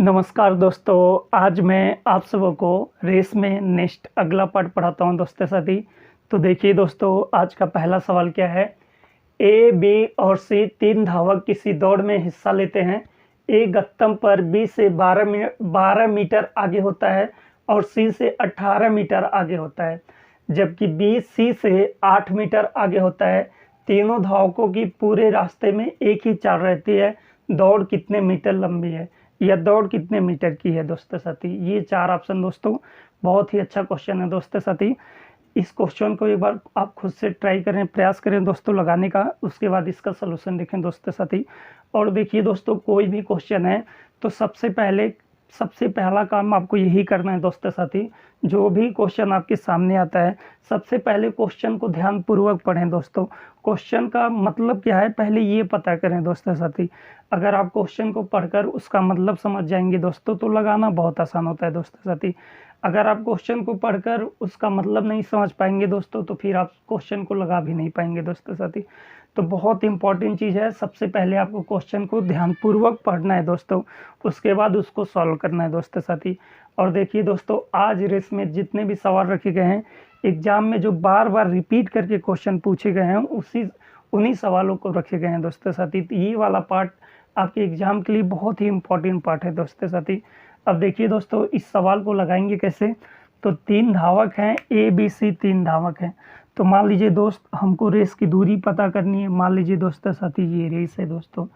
नमस्कार दोस्तों, आज मैं आप सबों को रेस में नेक्स्ट अगला पार्ट पढ़ाता हूं दोस्तों साथी। तो देखिए दोस्तों, आज का पहला सवाल क्या है। ए, बी और सी तीन धावक किसी दौड़ में हिस्सा लेते हैं। ए गत्तम पर बी से 12 मीटर आगे होता है और सी से 18 मीटर आगे होता है, जबकि बी सी से 8 मीटर आगे होता है। तीनों धावकों की पूरे रास्ते में एक ही चाल रहती है। दौड़ कितने मीटर लंबी है या दौड़ कितने मीटर की है दोस्तों साथी। ये चार ऑप्शन दोस्तों, बहुत ही अच्छा क्वेश्चन है दोस्तों साथी। इस क्वेश्चन को एक बार आप खुद से ट्राई करें, प्रयास करें दोस्तों लगाने का, उसके बाद इसका सलूशन देखें दोस्तों साथी। और देखिए दोस्तों, कोई भी क्वेश्चन है तो सबसे पहला काम आपको यही करना है दोस्तों साथी। जो भी क्वेश्चन आपके सामने आता है, सबसे पहले क्वेश्चन को ध्यानपूर्वक पढ़ें दोस्तों। क्वेश्चन का मतलब क्या है पहले ये पता करें दोस्तों साथी। अगर आप क्वेश्चन को पढ़कर उसका मतलब समझ जाएंगे दोस्तों तो लगाना बहुत आसान होता है दोस्तों साथी। अगर आप क्वेश्चन को पढ़कर उसका मतलब नहीं समझ पाएंगे दोस्तों तो फिर आप क्वेश्चन को लगा भी नहीं पाएंगे दोस्तों साथी। तो बहुत इंपॉर्टेंट चीज़ है, सबसे पहले आपको क्वेश्चन को ध्यानपूर्वक पढ़ना है दोस्तों, उसके बाद उसको सॉल्व करना है दोस्तों साथी। और देखिए दोस्तों, आज रेस में जितने भी सवाल रखे गए हैं, एग्जाम में जो बार बार रिपीट करके क्वेश्चन पूछे गए हैं उन्हीं सवालों को रखे गए हैं दोस्तों साथी। तो ये वाला पार्ट आपके एग्जाम के लिए बहुत ही इंपॉर्टेंट पार्ट है दोस्तों साथी। अब देखिए दोस्तों, इस सवाल को लगाएंगे कैसे। तो तीन धावक हैं, ए बी सी तीन धावक हैं। तो मान लीजिए दोस्त, हमको रेस की दूरी पता करनी है। मान लीजिए दोस्तों साथी, ये रेस है दोस्तों।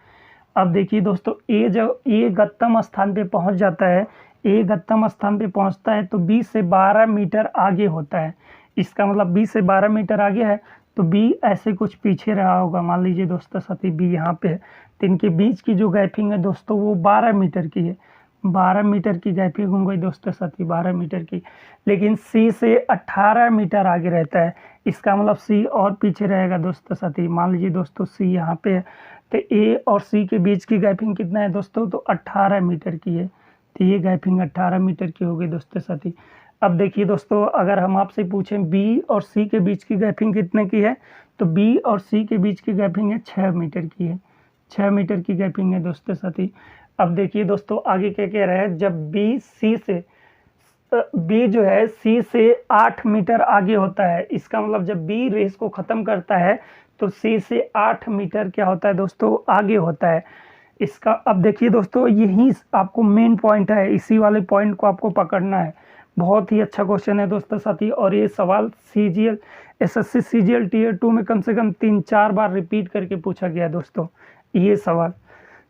अब देखिए दोस्तों, ए गत्तम स्थान पे पहुंच जाता है। ए गत्तम स्थान पे पहुंचता है तो बी से 12 मीटर आगे होता है। इसका मतलब बी से 12 मीटर आगे है तो बी ऐसे कुछ पीछे रहा होगा। मान लीजिए दोस्तों साथी, बी यहाँ पे है तो इनके बीच की जो गैपिंग है दोस्तों वो 12 मीटर की है। 12 मीटर की गैपिंग हो गई दोस्तों साथी, 12 मीटर की। लेकिन सी से 18 मीटर आगे रहता है। इसका मतलब सी और पीछे रहेगा दोस्तों साथी। मान लीजिए दोस्तों, सी यहाँ पे है तो ए और सी के बीच की गैपिंग कितना है दोस्तों, तो 18 मीटर की है। तो ये गैपिंग 18 मीटर की हो गई दोस्तों साथी। अब देखिए दोस्तों, अगर हम आपसे पूछें बी और सी के बीच की गैपिंग कितने की है, तो बी और सी के बीच की गैपिंग है 6 मीटर की है। 6 मीटर की गैपिंग है दोस्तों साथी। अब देखिए दोस्तों, आगे क्या कह रहा है। जब बी जो है सी से 8 मीटर आगे होता है, इसका मतलब जब बी रेस को ख़त्म करता है तो सी से 8 मीटर क्या होता है दोस्तों, आगे होता है। इसका अब देखिए दोस्तों, यही आपको मेन पॉइंट है, इसी वाले पॉइंट को आपको पकड़ना है। बहुत ही अच्छा क्वेश्चन है दोस्तों साथी। और ये सवाल एसएससी सीजीएल टीयर 2 में कम से कम 3-4 बार रिपीट करके पूछा गया दोस्तों ये सवाल।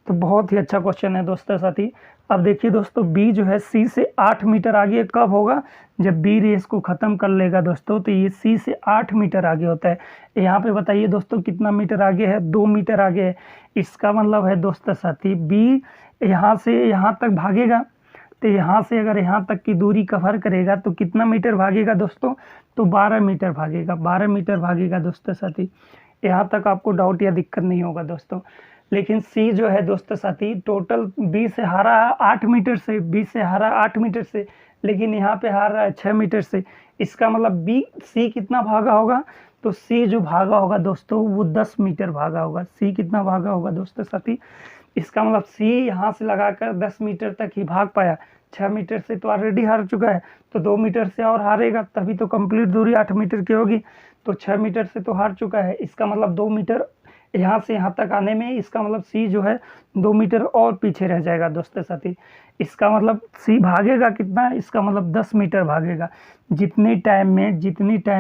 तो बहुत ही अच्छा क्वेश्चन है दोस्तों साथी। अब देखिए दोस्तों, बी जो है सी से 8 मीटर आगे कब होगा, जब बी रेस को ख़त्म कर लेगा दोस्तों। तो ये सी से 8 मीटर आगे होता है। यहाँ पे बताइए दोस्तों कितना मीटर आगे है, 2 मीटर आगे है। इसका मतलब है दोस्तों साथी, बी यहाँ से यहाँ तक भागेगा तो यहाँ से अगर यहाँ तक की दूरी कवर करेगा तो कितना मीटर भागेगा दोस्तों, तो 12 मीटर भागेगा। 12 मीटर भागेगा दोस्तों साथी। यहाँ तक आपको डाउट या दिक्कत नहीं होगा दोस्तों। लेकिन सी जो है दोस्तों साथी, टोटल बी से हारा 8 मीटर से, बी से हारा 8 मीटर से, लेकिन यहाँ पे हार रहा है 6 मीटर से। इसका मतलब सी कितना भागा होगा, तो सी जो भागा होगा दोस्तों वो 10 मीटर भागा होगा। सी कितना भागा होगा दोस्तों साथी, इसका मतलब सी यहाँ से लगाकर 10 मीटर तक ही भाग पाया। 6 मीटर से तो ऑलरेडी हार चुका है, तो 2 मीटर से और हारेगा तभी तो कंप्लीट दूरी 8 मीटर की होगी। तो 6 मीटर से तो हार चुका है, इसका मतलब 2 मीटर यहाँ से यहाँ तक आने में, इसका मतलब सी जो है 2 मीटर और पीछे रह जाएगा दोस्तों साथी। इसका मतलब सी भागेगा कितना, इसका मतलब 10 मीटर भागेगा। जितनी टाइम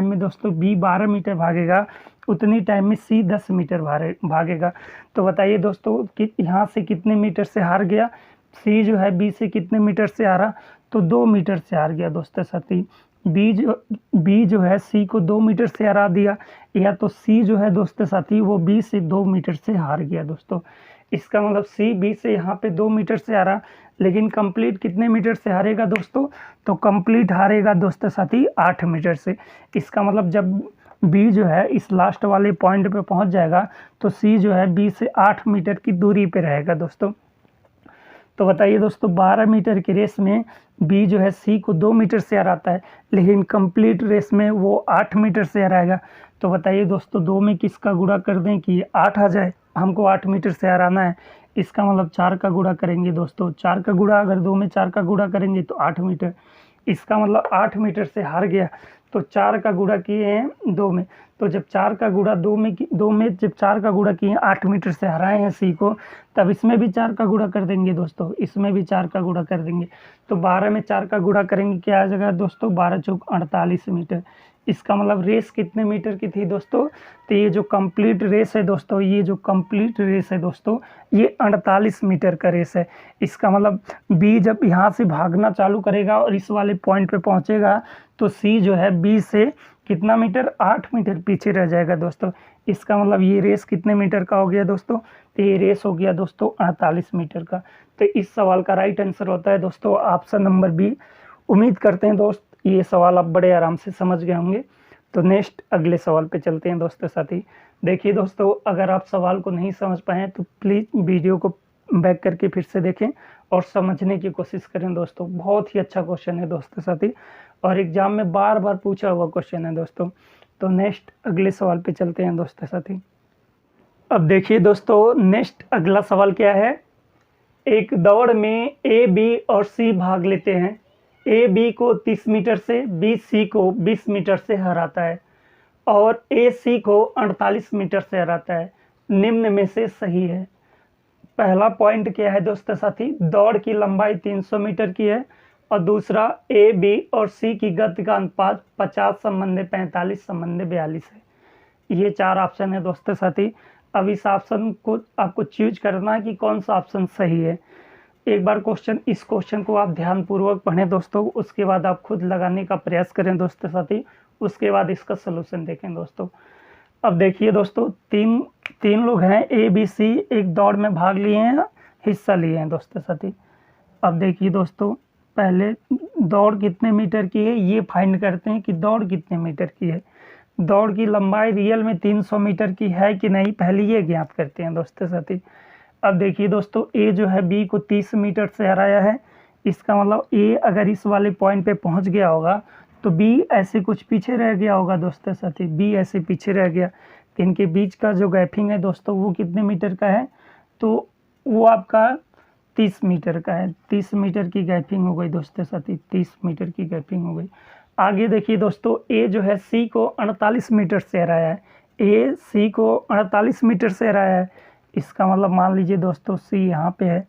में दोस्तों बी 12 मीटर भागेगा, उतनी टाइम में सी 10 मीटर भागेगा। तो बताइए दोस्तों कि यहाँ से कितने मीटर से हार गया, सी जो है बी से कितने मीटर से हारा, तो 2 मीटर से हार गया दोस्तों साथी। बी जो है सी को 2 मीटर से हरा दिया, या तो सी जो है दोस्तों साथी वो बी से 2 मीटर से हार गया दोस्तों। इसका मतलब सी बी से यहाँ पे 2 मीटर से हारा, लेकिन कंप्लीट कितने मीटर से हारेगा दोस्तों, तो कंप्लीट हारेगा दोस्तों साथी 8 मीटर से। इसका मतलब जब बी जो है इस लास्ट वाले पॉइंट पे पहुँच जाएगा तो सी जो है बी से 8 मीटर की दूरी पे रहेगा दोस्तों। तो बताइए दोस्तों 12 मीटर की रेस में बी जो है सी को 2 मीटर से हराता है, लेकिन कंप्लीट रेस में वो 8 मीटर से हराएगा। तो बताइए दोस्तों 2 में किसका गुणा कर दें कि 8 आ जाए, हमको 8 मीटर से हराना है। इसका मतलब 4 का गुणा करेंगे दोस्तों, 4 का गुणा अगर 2 में 4 का गुणा करेंगे तो 8 मीटर, इसका मतलब 8 मीटर से हार गया। तो 4 का गुणा किए हैं 2 में, तो जब 4 का गुणा 2 में जब 4 का गुणा किए 8 मीटर से हराए हैं सी को, तब इसमें भी 4 का गुणा कर देंगे दोस्तों, इसमें भी 4 का गुणा कर देंगे। तो 12 में 4 का गुणा करेंगे, क्या आ जाएगा दोस्तों 12 चौक 48 मीटर। इसका मतलब रेस कितने मीटर की थी दोस्तों, तो ये जो कंप्लीट रेस है दोस्तों, ये जो कंप्लीट रेस है दोस्तों, ये 48 मीटर का रेस है। इसका मतलब बी जब यहाँ से भागना चालू करेगा और इस वाले पॉइंट पे पहुँचेगा तो सी जो है बी से कितना मीटर, 8 मीटर पीछे रह जाएगा दोस्तों। इसका मतलब ये रेस कितने मीटर का हो गया दोस्तों, तो ये रेस हो गया दोस्तों 48 मीटर का। तो इस सवाल का राइट आंसर होता है दोस्तों ऑप्शन नंबर बी। उम्मीद करते हैं दोस्त ये सवाल आप बड़े आराम से समझ गए होंगे। तो नेक्स्ट अगले सवाल पे चलते हैं दोस्तों साथी। देखिए दोस्तों, अगर आप सवाल को नहीं समझ पाए तो प्लीज़ वीडियो को बैक करके फिर से देखें और समझने की कोशिश करें दोस्तों। बहुत ही अच्छा क्वेश्चन है दोस्तों साथी, और एग्जाम में बार बार पूछा हुआ क्वेश्चन है दोस्तों। तो नेक्स्ट अगले सवाल पे चलते हैं दोस्तों साथी। अब देखिए दोस्तों, नेक्स्ट अगला सवाल क्या है। एक दौड़ में ए, बी और सी भाग लेते हैं। ए बी को 30 मीटर से, बी सी को 20 मीटर से हराता है और ए सी को 48 मीटर से हराता है। निम्न में से सही है। पहला पॉइंट क्या है दोस्तों साथी, दौड़ की लंबाई 300 मीटर की है, और दूसरा ए, बी और सी की गति का अनुपात 50 संबंध 45 संबंध 42 है। ये 4 ऑप्शन है दोस्तों साथी। अब इस ऑप्शन को आपको चूज करना है कि कौन सा ऑप्शन सही है। एक बार इस क्वेश्चन को आप ध्यानपूर्वक पढ़ें दोस्तों, उसके बाद आप खुद लगाने का प्रयास करें दोस्तों साथी, उसके बाद इसका सलूशन देखें दोस्तों। अब देखिए दोस्तों, तीन लोग हैं, ए, बी, सी, एक दौड़ में भाग लिए हैं, हिस्सा लिए हैं दोस्तों साथी। अब देखिए दोस्तों, पहले दौड़ कितने मीटर की है ये फाइंड करते हैं कि दौड़ कितने मीटर की है। दौड़ की लंबाई रियल में 300 मीटर की है कि नहीं, पहले ये ज्ञात करते हैं दोस्तों साथी। अब देखिए दोस्तों, ए जो है बी को 30 मीटर से हराया है। इसका मतलब ए अगर इस वाले पॉइंट पे पहुंच गया होगा तो बी ऐसे कुछ पीछे रह गया होगा दोस्तों साथी, बी ऐसे पीछे रह गया। तो इनके बीच का जो गैपिंग है दोस्तों वो कितने मीटर का है, तो वो आपका 30 मीटर का है। 30 मीटर की गैपिंग हो गई दोस्तों साथी, 30 मीटर की गैपिंग हो गई। आगे देखिए दोस्तों, ए जो है सी को 48 मीटर से हराया है। ए सी को 48 मीटर से हराया है। इसका मतलब मान लीजिए दोस्तों सी यहाँ पे है,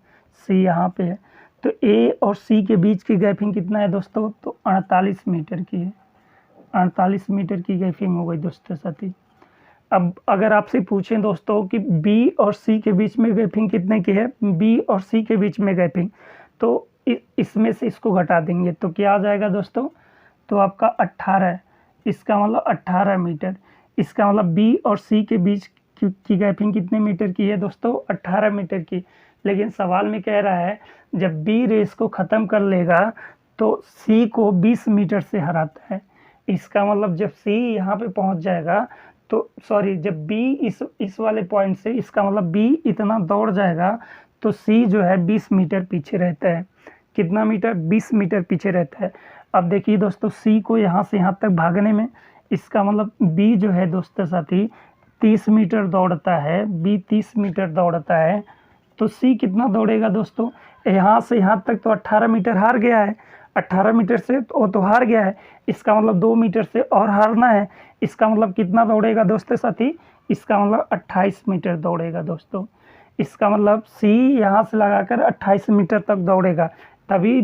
सी यहाँ पे है, तो ए और सी के बीच की गैपिंग कितना है दोस्तों, तो 48 मीटर की है। 48 मीटर की गैपिंग हो गई दोस्तों साथी। अब अगर आपसे पूछें दोस्तों कि बी और सी के बीच में गैपिंग कितने की है, बी और सी के बीच में गैपिंग, तो इसमें से इसको घटा देंगे तो क्या आ जाएगा दोस्तों, तो आपका 18 है। इसका मतलब 18 मीटर। इसका मतलब बी और सी के बीच की गैपिंग कितने मीटर की है दोस्तों, 18 मीटर की। लेकिन सवाल में कह रहा है जब बी रेस को ख़त्म कर लेगा तो सी को 20 मीटर से हराता है। इसका मतलब जब सी यहाँ पे पहुँच जाएगा तो जब बी इस वाले पॉइंट से, इसका मतलब बी इतना दौड़ जाएगा तो सी जो है 20 मीटर पीछे रहता है। कितना मीटर, 20 मीटर पीछे रहता है। अब देखिए दोस्तों, सी को यहाँ से यहाँ तक भागने में, इसका मतलब बी जो है दोस्तों साथी 30 मीटर दौड़ता है, बी 30 मीटर दौड़ता है, तो सी कितना दौड़ेगा दोस्तों, यहाँ से यहाँ तक तो 18 मीटर हार गया है। 18 मीटर से तो हार गया है, इसका मतलब 2 मीटर से और हारना है। इसका मतलब कितना दौड़ेगा दोस्तों साथी, इसका मतलब 28 मीटर दौड़ेगा दोस्तों। इसका मतलब सी यहाँ से लगाकर 28 मीटर तक दौड़ेगा, तभी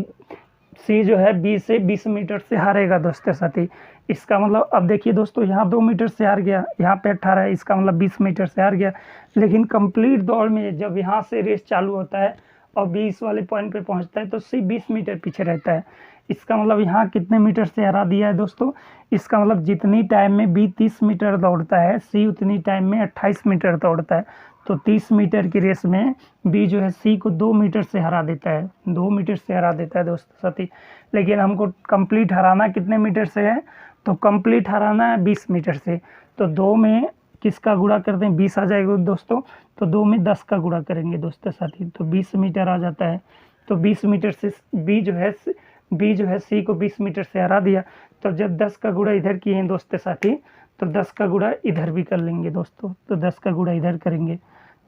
सी जो है बी से 20 मीटर से हारेगा दोस्तों साथी। इसका मतलब अब देखिए दोस्तों, यहाँ 2 मीटर से हार गया, यहाँ पे 18 है, इसका मतलब 20 मीटर से हार गया। लेकिन कंप्लीट दौड़ में जब यहाँ से रेस चालू होता है और 20 वाले पॉइंट पे पहुँचता है तो सी 20 मीटर पीछे रहता है। इसका मतलब यहाँ कितने मीटर से हरा दिया है दोस्तों, इसका मतलब जितनी टाइम में बी 30 मीटर दौड़ता है, सी उतनी टाइम में 28 मीटर दौड़ता है। तो 30 मीटर की रेस में बी जो है सी को 2 मीटर से हरा देता है, 2 मीटर से हरा देता है दोस्तों साथी। लेकिन हमको कंप्लीट हराना कितने मीटर से है, तो कंप्लीट हराना है 20 मीटर से। तो 2 में किसका गुणा कर दें, 20 आ जाएगा दोस्तों, तो 2 में 10 का गुणा करेंगे दोस्तों साथी, तो 20 मीटर आ जाता है। तो 20 मीटर से बी जो है सी को 20 मीटर से हरा दिया। तो जब 10 का गुणा इधर किए हैं दोस्तों साथी, तो 10 का गुणा इधर भी कर लेंगे दोस्तों। तो 10 का गुणा इधर करेंगे,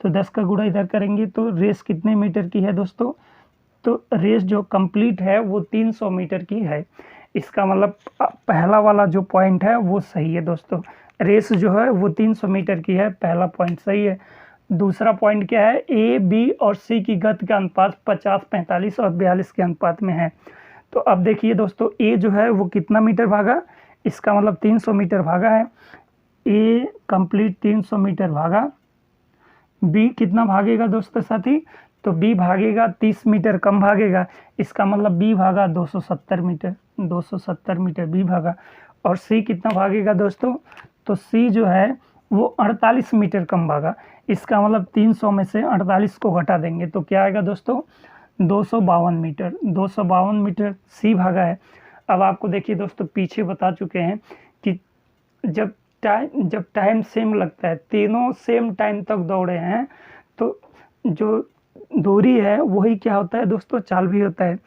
तो 10 का गुणा इधर करेंगे तो रेस कितने मीटर की है दोस्तों? तो रेस जो कंप्लीट है वो 300 मीटर की है। इसका मतलब पहला वाला जो पॉइंट है वो सही है दोस्तों। रेस जो है वो 300 मीटर की है, पहला पॉइंट सही है। दूसरा पॉइंट क्या है? ए, बी और सी की गति का अनुपात 50, 45 और 42 के अनुपात में है। तो अब देखिए दोस्तों, ए जो है वो कितना मीटर भागा? इसका मतलब 300 मीटर भागा है। ए कंप्लीट 300 मीटर भागा। बी कितना भागेगा दोस्तों साथी? तो बी भागेगा 30 मीटर कम भागेगा। इसका मतलब बी भागा 270 मीटर, 270 मीटर बी भागा। और सी कितना भागेगा दोस्तों? तो सी जो है वो 48 मीटर कम भागा। इसका मतलब 300 में से 48 को घटा देंगे तो क्या आएगा दोस्तों? 252 मीटर, 252 मीटर सी भागा है। अब आपको देखिए दोस्तों, पीछे बता चुके हैं कि जब टाइम सेम लगता है, तीनों सेम टाइम तक दौड़े हैं, तो जो दूरी है वही क्या होता है दोस्तों? चाल भी होता है।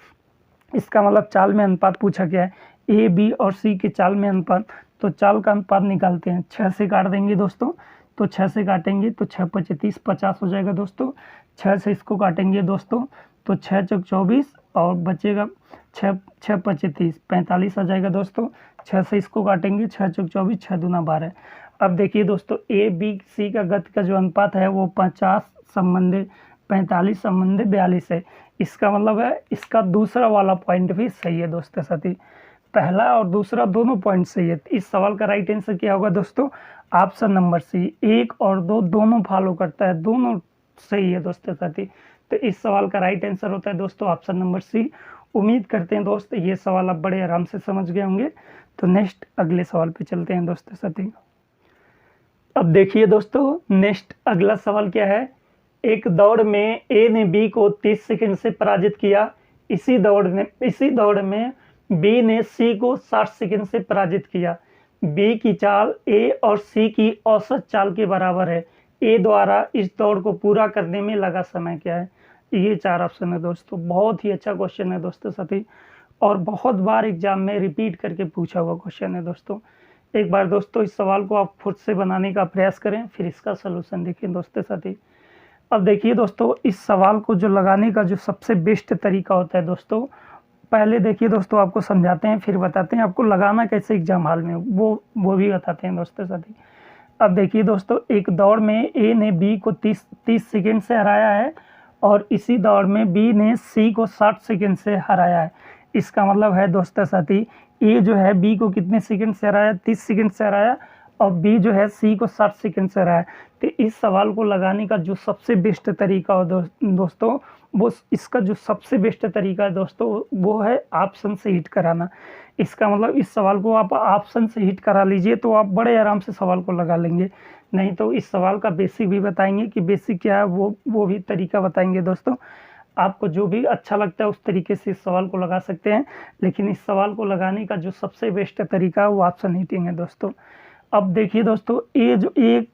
इसका मतलब चाल में अनुपात पूछा गया है, ए, बी और सी के चाल में अनुपात। तो चाल का अनुपात निकालते हैं, 6 से काट देंगे दोस्तों। तो 6 से काटेंगे तो 6 पचे 30, 50 हो जाएगा दोस्तों। 6 से इसको काटेंगे दोस्तों तो 6 चौक 24 और बचेगा 6 पचे 30, 45 आ जाएगा दोस्तों। 6 से इसको काटेंगे, 6 चौक 24, 6 दूना 12। अब देखिए दोस्तों, ए, बी, सी का गति का जो अनुपात है वो 50 संबंधित 45 संबंधित 42 है। इसका मतलब है इसका दूसरा वाला पॉइंट भी सही है दोस्तों साथी। पहला और दूसरा दोनों पॉइंट सही है। इस सवाल का राइट आंसर क्या होगा दोस्तों? ऑप्शन नंबर सी, 1 और 2 दोनों फॉलो करता है, दोनों सही है दोस्तों साथी। तो इस सवाल का राइट आंसर होता है दोस्तों ऑप्शन नंबर सी। उम्मीद करते हैं दोस्त ये सवाल आप बड़े आराम से समझ गए होंगे। तो नेक्स्ट अगले सवाल पे चलते हैं दोस्तों साथी। अब देखिए दोस्तों, नेक्स्ट अगला सवाल क्या है? एक दौड़ में ए ने बी को 30 सेकंड से पराजित किया। इसी दौड़ में बी ने सी को 60 सेकंड से पराजित किया। बी की चाल ए और सी की औसत चाल के बराबर है। ए द्वारा इस दौड़ को पूरा करने में लगा समय क्या है? ये 4 ऑप्शन है दोस्तों। बहुत ही अच्छा क्वेश्चन है दोस्तों साथी, और बहुत बार एग्जाम में रिपीट करके पूछा हुआ क्वेश्चन है दोस्तों। एक बार दोस्तों इस सवाल को आप खुद से बनाने का प्रयास करें, फिर इसका सलूशन देखें दोस्तों साथी। अब देखिए दोस्तों, इस सवाल को जो लगाने का जो सबसे बेस्ट तरीका होता है दोस्तों, पहले देखिए दोस्तों आपको समझाते हैं, फिर बताते हैं आपको लगाना कैसे एग्जाम हॉल में, वो भी बताते हैं दोस्तों साथी। अब देखिए दोस्तों, एक दौड़ में ए ने बी को 30 सेकंड से हराया है और इसी दौड़ में बी ने सी को 60 सेकंड से हराया है। इसका मतलब है दोस्तों साथी, ए जो है बी को कितने सेकंड से हराया? 30 सेकंड से हराया, और बी जो है सी को 60 सेकंड से हराया। तो इस सवाल को लगाने का जो सबसे बेस्ट तरीका हो दोस्तों, वो इसका जो सबसे बेस्ट तरीका है दोस्तों, वो है ऑप्शन से हिट कराना। इसका मतलब इस सवाल को आप ऑप्शन से हिट करा लीजिए तो आप बड़े आराम से सवाल को लगा लेंगे। नहीं तो इस सवाल का बेसिक भी बताएंगे कि बेसिक क्या है, वो भी तरीका बताएंगे दोस्तों। आपको जो भी अच्छा लगता है उस तरीके से इस सवाल को लगा सकते हैं, लेकिन इस सवाल को लगाने का जो सबसे बेस्ट तरीका है वो ऑप्शन हिटिंग है दोस्तों। अब देखिए दोस्तों, ये जो एक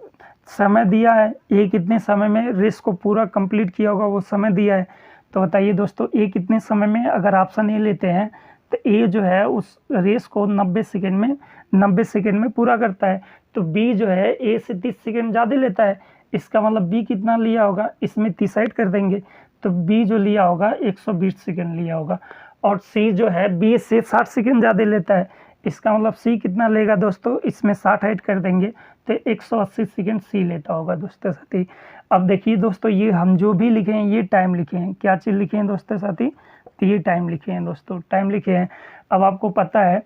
समय दिया है, ये कितने समय में रेस को पूरा कंप्लीट किया होगा वो समय दिया है। तो बताइए दोस्तों, ये कितने समय में, अगर ऑप्शन ए लेते हैं तो ए जो है उस रेस को 90 सेकंड में पूरा करता है। तो बी जो है ए से 30 सेकंड ज़्यादा लेता है। इसका मतलब बी कितना लिया होगा, इसमें 30 ऐड कर देंगे तो बी जो लिया होगा 120 सेकंड लिया होगा। और सी जो है बी से 60 सेकंड ज़्यादा लेता है। इसका मतलब सी कितना लेगा दोस्तों, इसमें 60 ऐड कर देंगे तो 180 सेकंड सी लेता होगा दोस्तों साथी। अब देखिए दोस्तों, ये हम जो भी लिखे हैं ये टाइम लिखे हैं। क्या चीज़ लिखे हैं दोस्तों साथी? तो ये टाइम लिखे हैं दोस्तों, टाइम लिखे हैं। अब आपको पता है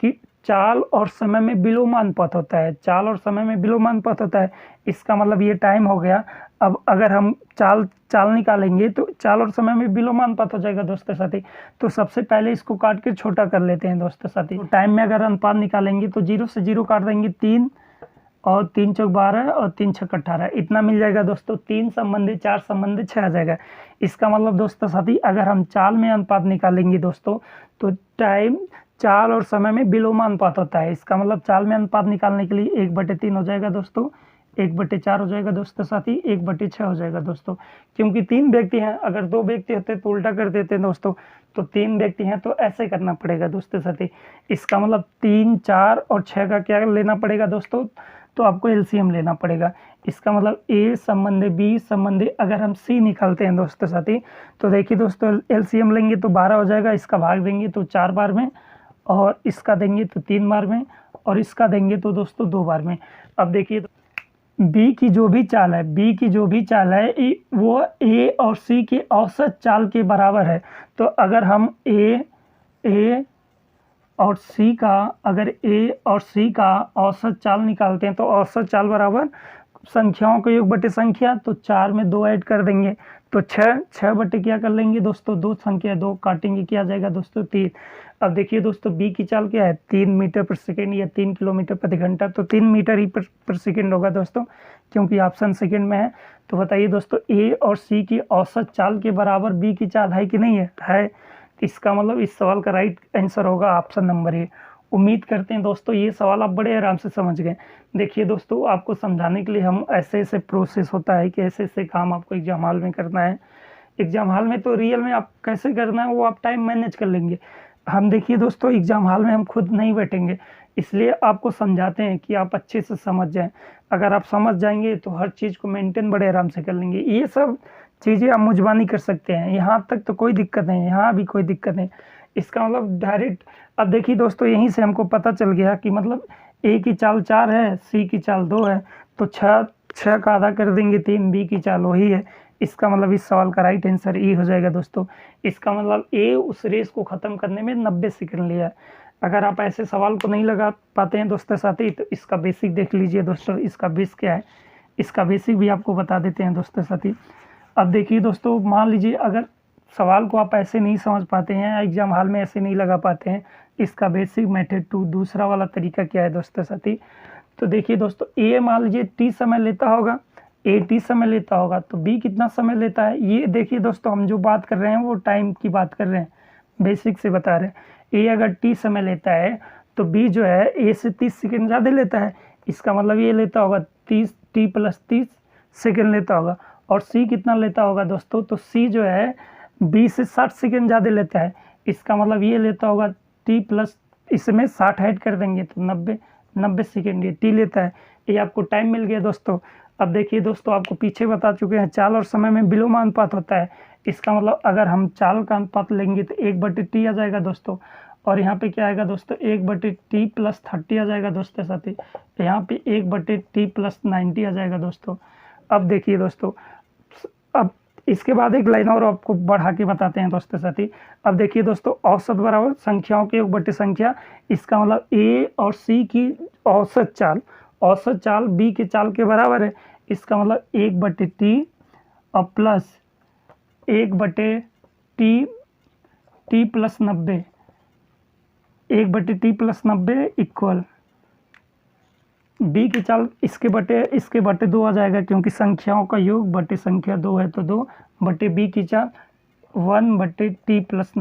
कि चाल और समय में विलोमानुपात होता है, चाल और समय में विलोमानुपात होता है। इसका मतलब ये टाइम हो गया। अब अगर हम चाल निकालेंगे तो चाल और समय में विलोमानुपात हो जाएगा दोस्तों साथी। तो सबसे पहले इसको काट के छोटा कर लेते हैं दोस्तों साथी। तो टाइम में अगर अनुपात निकालेंगे तो 0 से 0 काट देंगे, 3 और 3 चौक 12 और 3 छक 18, इतना मिल जाएगा दोस्तों। 3 संबंधित 4 संबंधित 6 आ जाएगा। इसका मतलब दोस्तों साथी, अगर हम चाल में अनुपात निकालेंगे दोस्तों तो टाइम, चाल और समय में विलोमानुपात होता है। इसका मतलब चाल में अनुपात निकालने के लिए 1/3 हो जाएगा दोस्तों, 1/4 हो जाएगा दोस्तों साथी, 1/6 हो जाएगा दोस्तों, क्योंकि 3 व्यक्ति हैं। अगर 2 व्यक्ति होते तो उल्टा कर देते हैं दोस्तों, तो 3 व्यक्ति हैं तो ऐसे करना पड़ेगा दोस्तों साथी। इसका मतलब 3, 4 और 6 का क्या लेना पड़ेगा दोस्तों, तो आपको एलसीएम लेना पड़ेगा। इसका मतलब ए संबंधी बी संबंधी अगर हम सी निकालते हैं दोस्तों साथी, तो देखिए दोस्तों एलसीएम लेंगे तो 12 हो जाएगा, इसका भाग देंगे तो 4 बार में, और इसका देंगे तो 3 बार में, और इसका देंगे तो दोस्तों 2 बार में। अब देखिए बी की जो भी चाल है, बी की जो भी चाल है वो ए और सी के औसत चाल के बराबर है। तो अगर हम ए और सी का, अगर ए और सी का औसत चाल निकालते हैं तो औसत चाल बराबर संख्याओं का योग बटे संख्या, तो 4 में 2 ऐड कर देंगे तो 6 बटे क्या कर लेंगे दोस्तों, 2 संख्या 2 काटेंगे, क्या आ जाएगा दोस्तों 3। अब देखिए दोस्तों बी की चाल क्या है, 3 मीटर पर सेकेंड या 3 किलोमीटर प्रति घंटा, तो 3 मीटर ही पर सेकेंड होगा दोस्तों, क्योंकि ऑप्शन सेकेंड में है। तो बताइए दोस्तों ए और सी की औसत चाल के बराबर बी की चाल है कि नहीं है। इसका मतलब इस सवाल का राइट आंसर होगा ऑप्शन नंबर ए। उम्मीद करते हैं दोस्तों ये सवाल आप बड़े आराम से समझ गए। देखिए दोस्तों आपको समझाने के लिए हम ऐसे प्रोसेस होता है कि ऐसे काम आपको एग्जाम हॉल में करना है। एग्जाम हॉल में तो रियल में आप कैसे करना है वो आप टाइम मैनेज कर लेंगे। हम देखिए दोस्तों एग्जाम हॉल में हम खुद नहीं बैठेंगे, इसलिए आपको समझाते हैं कि आप अच्छे से समझ जाएं। अगर आप समझ जाएंगे तो हर चीज़ को मेंटेन बड़े आराम से कर लेंगे। ये सब चीज़ें आप मुझबानी कर सकते हैं, यहाँ तक तो कोई दिक्कत नहीं, यहाँ भी कोई दिक्कत नहीं। इसका मतलब डायरेक्ट अब देखिए दोस्तों यहीं से हमको पता चल गया कि मतलब ए की चाल 4 है, सी की चाल 2 है, तो 6 का आधा कर देंगे 3, बी की चाल वही है। इसका मतलब इस सवाल का राइट आंसर ए हो जाएगा दोस्तों। इसका मतलब ए उस रेस को ख़त्म करने में 90 सेकंड लिया है। अगर आप ऐसे सवाल को नहीं लगा पाते हैं दोस्तों साथी, तो इसका बेसिक देख लीजिए दोस्तों, इसका बेस क्या है, इसका बेसिक भी आपको बता देते हैं दोस्तों साथी। अब देखिए दोस्तों मान लीजिए अगर सवाल को आप ऐसे नहीं समझ पाते हैं, एग्जाम हॉल में ऐसे नहीं लगा पाते हैं, इसका बेसिक मेथड 2 दूसरा वाला तरीका क्या है दोस्तों साथी। तो देखिए दोस्तों ए मान लीजिए टी समय लेता होगा, ए टी समय लेता होगा, तो बी कितना समय लेता है। ये देखिए दोस्तों हम जो बात कर रहे हैं वो टाइम की बात कर रहे हैं, बेसिक से बता रहे हैं। ए अगर टी समय लेता है तो बी जो है ए से 30 सेकेंड ज़्यादा लेता है। इसका मतलब ये लेता होगा 30 टी प्लस 30 सेकेंड लेता होगा। और सी कितना लेता होगा दोस्तों, तो सी जो है बी से 60 सेकेंड ज़्यादा लेता है। इसका मतलब ये लेता होगा टी प्लस, इसमें 60 ऐड कर देंगे तो 90 सेकेंड ये टी लेता है। ये आपको टाइम मिल गया दोस्तों। अब देखिए दोस्तों आपको पीछे बता चुके हैं चाल और समय में विलोम अनुपात होता है। इसका मतलब अगर हम चाल का अनुपात लेंगे तो 1/t आ जाएगा दोस्तों, और यहाँ पे क्या आएगा दोस्तों 1/t प्लस 30 आ जाएगा दोस्तों साथी। यहाँ पे 1/t प्लस 90 आ जाएगा दोस्तों। अब देखिए दोस्तों अब इसके बाद एक लाइन और आपको बढ़ा के बताते हैं दोस्तों साथी। अब देखिए दोस्तों औसत बराबर संख्याओं के योग बटे संख्या। इसका मतलब ए और सी की औसत चाल बी की चाल के बराबर है। इसका मतलब 1/t और plus 1/t plus 90, 1/t plus 90 equal B की चाल इसके बटे 2 आ जाएगा, क्योंकि संख्याओं का योग बटे संख्या 2 है, तो 2 बटे बी की चाल 1/t प्लस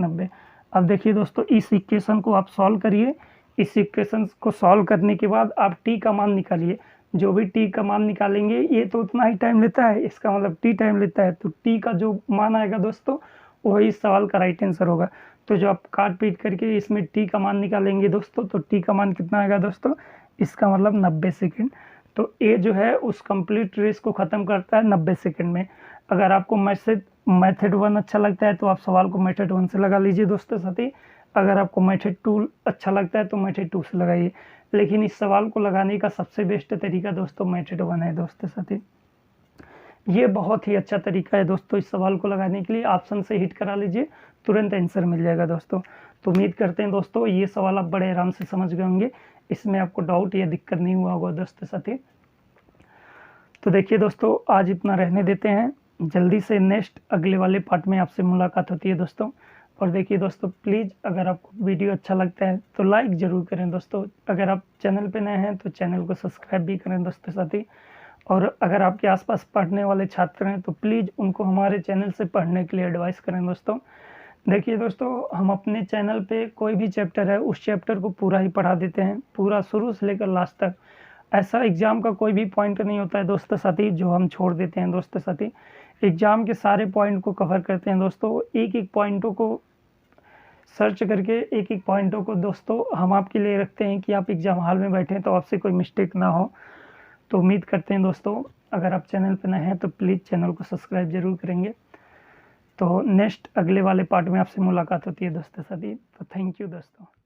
90। अब देखिए दोस्तों इस इक्वेशन को आप सॉल्व करिए। इस इक्वेशन को सॉल्व करने के बाद आप t का मान निकालिए। जो भी t का मान निकालेंगे ये तो उतना ही टाइम लेता है, इसका मतलब t टाइम लेता है, तो t का जो मान आएगा दोस्तों वही इस सवाल का राइट आंसर होगा। तो जो आप काट पीट करके इसमें t का मान निकालेंगे दोस्तों, तो t का मान कितना आएगा दोस्तों, इसका मतलब 90 सेकेंड। तो ए जो है उस कंप्लीट रेस को ख़त्म करता है 90 सेकेंड में। अगर आपको मेथड 1 अच्छा लगता है तो आप सवाल को मेथड 1 से लगा लीजिए दोस्तों साथी। अगर आपको मेथड 2 अच्छा लगता है तो मेथड 2 से लगाइए, लेकिन इस सवाल को लगाने का सबसे बेस्ट तरीका दोस्तों मेथड 1 है दोस्तों साथी। ये बहुत ही अच्छा तरीका है दोस्तों इस सवाल को लगाने के लिए। ऑप्शन से हिट करा लीजिए, तुरंत आंसर मिल जाएगा दोस्तों। तो उम्मीद करते हैं दोस्तों ये सवाल आप बड़े आराम से समझ गए होंगे, इसमें आपको डाउट या दिक्कत नहीं हुआ होगा दोस्तों साथी। तो देखिए दोस्तों आज इतना रहने देते हैं, जल्दी से नेक्स्ट अगले वाले पार्ट में आपसे मुलाकात होती है दोस्तों। और देखिए दोस्तों प्लीज़ अगर आपको वीडियो अच्छा लगता है तो लाइक ज़रूर करें दोस्तों। अगर आप चैनल पे नए हैं तो चैनल को सब्सक्राइब भी करें दोस्तों साथी। और अगर आपके आसपास पढ़ने वाले छात्र हैं तो प्लीज़ उनको हमारे चैनल से पढ़ने के लिए एडवाइस करें दोस्तों। देखिए दोस्तों हम अपने चैनल पे कोई भी चैप्टर है उस चैप्टर को पूरा ही पढ़ा देते हैं, पूरा शुरू से लेकर लास्ट तक। ऐसा एग्ज़ाम का कोई भी पॉइंट नहीं होता है दोस्तों साथी जो हम छोड़ देते हैं दोस्तों साथी। एग्ज़ाम के सारे पॉइंट को कवर करते हैं दोस्तों, एक-एक पॉइंटों को सर्च करके एक-एक पॉइंटों को दोस्तों हम आपके लिए रखते हैं कि आप एग्ज़ाम हॉल में बैठे हैं तो आपसे कोई मिस्टेक ना हो। तो उम्मीद करते हैं दोस्तों, अगर आप चैनल पे नए हैं तो प्लीज़ चैनल को सब्सक्राइब ज़रूर करेंगे। तो नेक्स्ट अगले वाले पार्ट में आपसे मुलाकात होती है दोस्तों साथी। तो थैंक यू दोस्तों।